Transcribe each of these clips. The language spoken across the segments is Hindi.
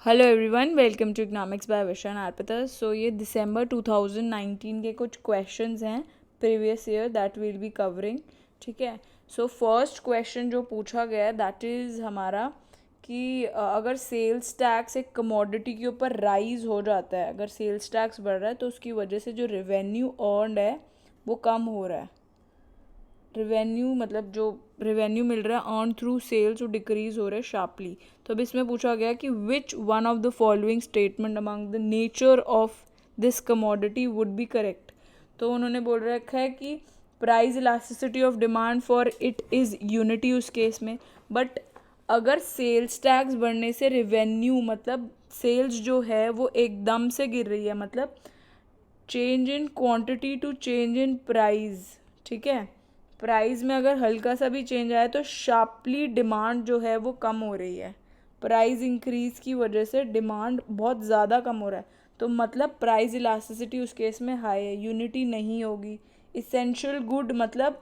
Hello everyone, welcome to economics by Vishan Arpita. So ये दिसंबर 2019 के कुछ क्वेश्चंस हैं previous year that will be covering. ठीक है। सो फर्स्ट क्वेश्चन जो पूछा गया है दैट इज़ हमारा कि अगर सेल्स टैक्स एक कमोडिटी के ऊपर राइज हो जाता है, अगर सेल्स टैक्स बढ़ रहा है तो उसकी वजह से जो रेवेन्यू अर्नड है वो कम हो रहा है। रिवेन्यू मतलब जो रेवेन्यू मिल रहा है अर्न थ्रू सेल्स वो डिक्रीज हो रहा है शार्पली। तो अब इसमें पूछा गया कि which one of the following statement among the nature of this commodity would be correct. तो उन्होंने बोल रखा है कि price elasticity of demand for it is unity उस केस में। बट अगर सेल्स टैक्स बढ़ने से रेवेन्यू मतलब सेल्स जो है वो एकदम से गिर रही है, मतलब change in quantity to change in price. ठीक है। प्राइस में अगर हल्का सा भी चेंज आया तो शार्पली डिमांड जो है वो कम हो रही है। प्राइस इंक्रीज की वजह से डिमांड बहुत ज़्यादा कम हो रहा है, तो मतलब प्राइस इलास्टिसिटी उस केस में हाई है, यूनिटी नहीं होगी। इसेंशियल गुड मतलब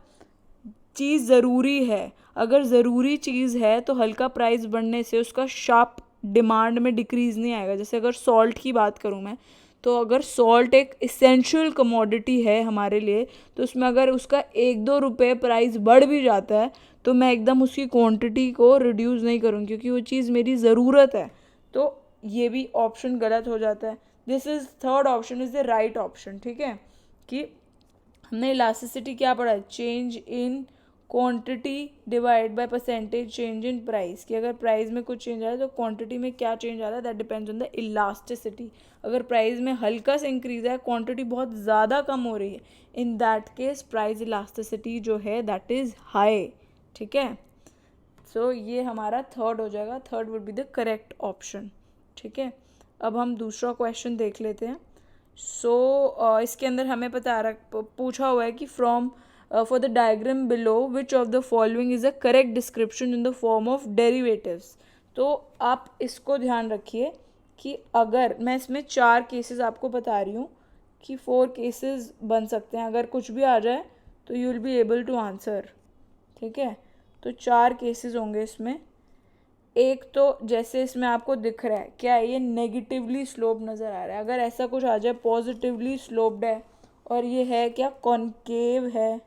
चीज़ ज़रूरी है, अगर ज़रूरी चीज़ है तो हल्का प्राइस बढ़ने से उसका शार्प डिमांड में डिक्रीज़ नहीं आएगा। जैसे अगर सॉल्ट की बात करूँ मैं, तो अगर सॉल्ट एक इसेंशियल कमोडिटी है हमारे लिए, तो उसमें अगर उसका 1-2 रुपये प्राइस बढ़ भी जाता है तो मैं एकदम उसकी क्वांटिटी को रिड्यूस नहीं करूँ, क्योंकि वो चीज़ मेरी ज़रूरत है। तो ये भी ऑप्शन गलत हो जाता है। This is third option is the right option. ठीक है। कि हमने इलास्टिसिटी क्या पढ़ा है, change in quantity divide by percentage change in price, कि अगर प्राइस में कुछ चेंज आ रहा है तो क्वांटिटी में क्या चेंज आ रहा है that depends on the elasticity. अगर प्राइस में हल्का सा इंक्रीज है, क्वांटिटी बहुत ज़्यादा कम हो रही है, in that case price elasticity जो है दैट इज़ हाई। ठीक है। सो ये हमारा थर्ड हो जाएगा, third would be the correct option. ठीक है। अब हम दूसरा क्वेश्चन देख लेते हैं। इसके अंदर हमें पूछा हुआ है कि from for the diagram below which of the following is a correct description in the form of derivatives. तो आप इसको ध्यान रखिए कि अगर मैं इसमें 4 केसेस आपको बता रही हूँ कि 4 केसेस बन सकते हैं, अगर कुछ भी आ जाए तो you will be able to answer. ठीक है। तो 4 केसेस होंगे इसमें। एक तो जैसे इसमें आपको दिख रहा है, क्या है ये, नेगेटिवली स्लोप नज़र आ रहा है। अगर ऐसा कुछ आ जाए पॉजिटिवली स्लोप्ड है और ये है क्या, कॉनकेव है।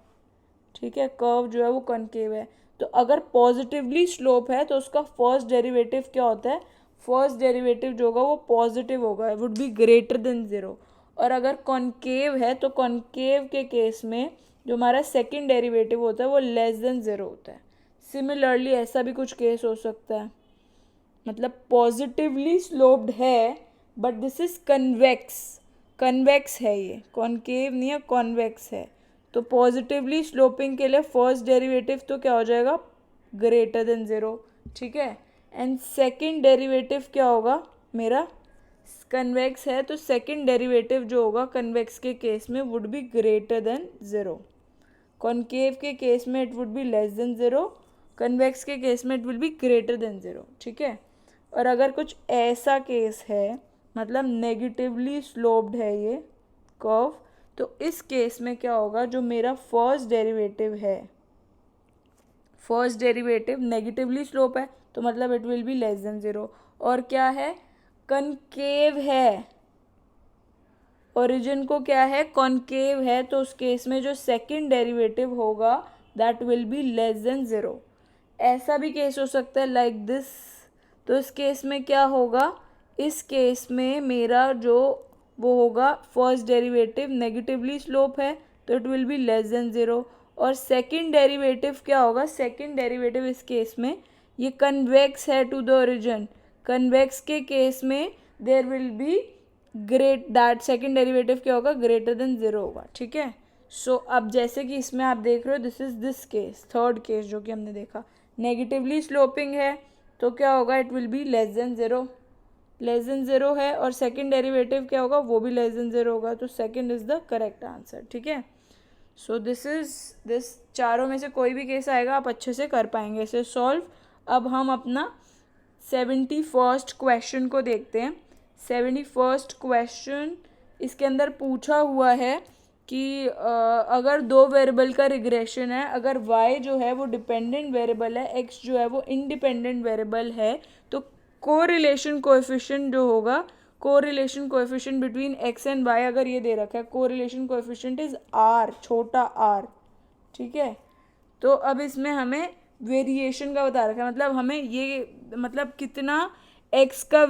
ठीक है। कर्व जो है वो कॉनकेव है। तो अगर पॉजिटिवली स्लोप है तो उसका फर्स्ट डेरिवेटिव क्या होता है, फर्स्ट डेरिवेटिव जो होगा वो पॉजिटिव होगा, would be greater than zero. और अगर कॉनकेव है तो कॉनकेव के केस में जो हमारा सेकंड डेरिवेटिव होता है वो लेस देन ज़ीरो होता है। सिमिलरली ऐसा भी कुछ केस हो सकता है, मतलब पॉजिटिवली स्लोप्ड है but this is convex, convex है, ये कॉनकेव नहीं है, कॉन्वेक्स है। तो पॉजिटिवली स्लोपिंग के लिए फर्स्ट डेरिवेटिव तो क्या हो जाएगा, ग्रेटर देन ज़ीरो। ठीक है। एंड सेकंड डेरिवेटिव क्या होगा मेरा, कन्वेक्स है तो सेकंड डेरिवेटिव जो होगा कन्वेक्स के केस में would be greater than zero. Concave के केस में it would be less than zero, convex के केस में it will be greater than zero. ठीक है। और अगर कुछ ऐसा केस है, मतलब नेगेटिवली स्लोप्ड है ये कर्व, तो इस केस में क्या होगा, जो मेरा फर्स्ट डेरिवेटिव है, फर्स्ट डेरिवेटिव नेगेटिवली स्लोप है तो मतलब it will be less than zero. और क्या है, कनकेव है, ओरिजिन को क्या है, कॉनकेव है, तो उस केस में जो सेकंड डेरिवेटिव होगा that will be less than zero. ऐसा भी केस हो सकता है लाइक दिस। तो इस केस में क्या होगा, इस केस में मेरा जो वो होगा फर्स्ट डेरिवेटिव नेगेटिवली स्लोप है तो it will be less than zero. और सेकंड डेरिवेटिव क्या होगा, सेकंड डेरिवेटिव इस केस में ये कन्वेक्स है टू द ओरिजिन, कन्वेक्स के केस में there will be great that second derivative क्या होगा, ग्रेटर देन ज़ीरो होगा। ठीक है। सो अब जैसे कि इसमें आप देख रहे हो this is this case, third case जो कि हमने देखा, नेगेटिवली स्लोपिंग है तो क्या होगा, it will be less than zero, less than zero है, और सेकंड डेरिवेटिव क्या होगा, वो भी लेस देन ज़ीरो होगा, तो second is the correct answer. ठीक है। सो दिस चारों में से कोई भी केस आएगा आप अच्छे से कर पाएंगे इसे सॉल्व। अब हम अपना 71st क्वेश्चन को देखते हैं। 71st क्वेश्चन, इसके अंदर पूछा हुआ है कि अगर 2 वेरिएबल का रिग्रेशन है, अगर y जो है वो डिपेंडेंट वेरिएबल है, x जो है वो इंडिपेंडेंट वेरिएबल है, तो कोरिलेशन कोएफिशिएंट जो होगा, correlation coefficient between X and Y अगर ये दे रखा है, कोरिलेशन कोएफिशिएंट इज आर, छोटा आर, ठीक है। तो अब इसमें हमें वेरिएशन का बता रखा है, मतलब हमें ये मतलब कितना एक्स का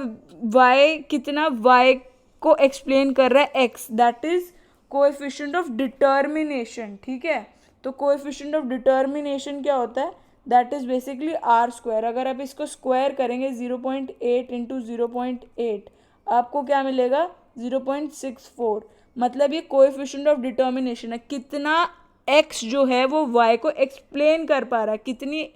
वाई, कितना वाई को एक्सप्लेन कर रहा है X, that is coefficient of determination, ठीक है। तो कोएफिशिएंट ऑफ डिटर्मिनेशन क्या होता है, that is basically R square. अगर आप इसको स्क्वायर करेंगे 0.8 इंटू 0.8 आपको क्या मिलेगा 0.64, मतलब ये कोएफिशिएंट ऑफ डिटर्मिनेशन है, कितना एक्स जो है वो वाई को एक्सप्लेन कर पा रहा है, कितनी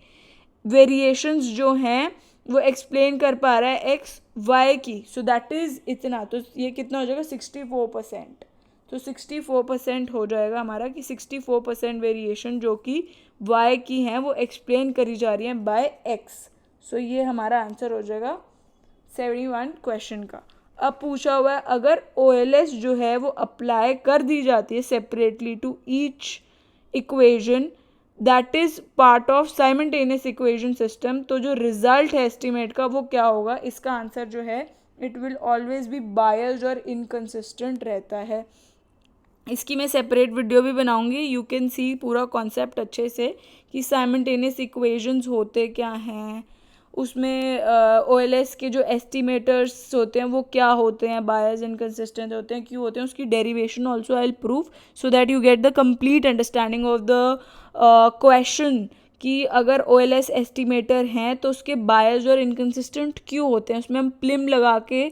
वेरिएशंस जो हैं वो एक्सप्लेन कर पा रहा है एक्स वाई की, सो दैट इज इतना। तो ये कितना हो जाएगा 64%। तो 64% हो जाएगा हमारा कि 64% वेरिएशन जो कि वाई की हैं वो एक्सप्लेन करी जा रही हैं बाय एक्स। सो ये हमारा आंसर हो जाएगा 71 क्वेश्चन का। अब पूछा हुआ है अगर OLS जो है वो अप्लाई कर दी जाती है separately to each equation that is part of simultaneous equation system, तो जो रिजल्ट है एस्टिमेट का वो क्या होगा, इसका आंसर जो है it will always be biased और इनकंसिस्टेंट रहता है। इसकी मैं सेपरेट वीडियो भी बनाऊंगी, यू कैन सी पूरा कॉन्सेप्ट अच्छे से कि साइमल्टेनियस इक्वेशंस होते क्या हैं, उसमें OLS के जो एस्टिमेटर्स होते हैं वो क्या होते हैं, बायस इनकंसिस्टेंट होते हैं, क्यों होते हैं, उसकी derivation also I will prove so that you get the complete understanding of the question कि अगर OLS एस्टिमेटर हैं तो उसके बायस और इनकंसिस्टेंट क्यों होते हैं। उसमें हम प्लिम लगा के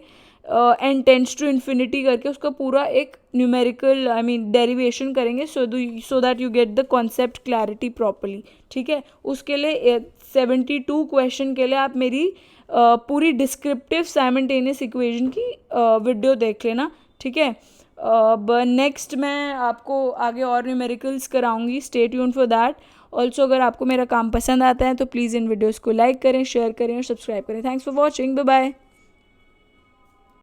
एन टेंड्स टू इन्फिनिटी करके उसका पूरा एक न्यूमेरिकल डेरिवेशन करेंगे so that you get the concept clarity properly, ठीक है। उसके लिए 72 क्वेश्चन के लिए आप मेरी पूरी डिस्क्रिप्टिव साइमल्टेनियस इक्वेशन की वीडियो देख लेना, ठीक है। अब नेक्स्ट मैं आपको आगे और न्यूमेरिकल्स कराऊंगी, stay tuned for that. Also अगर आपको मेरा काम पसंद आता है तो प्लीज़ इन वीडियोज़ को लाइक करें, शेयर करें और सब्सक्राइब करें। Thanks for watching, bye bye.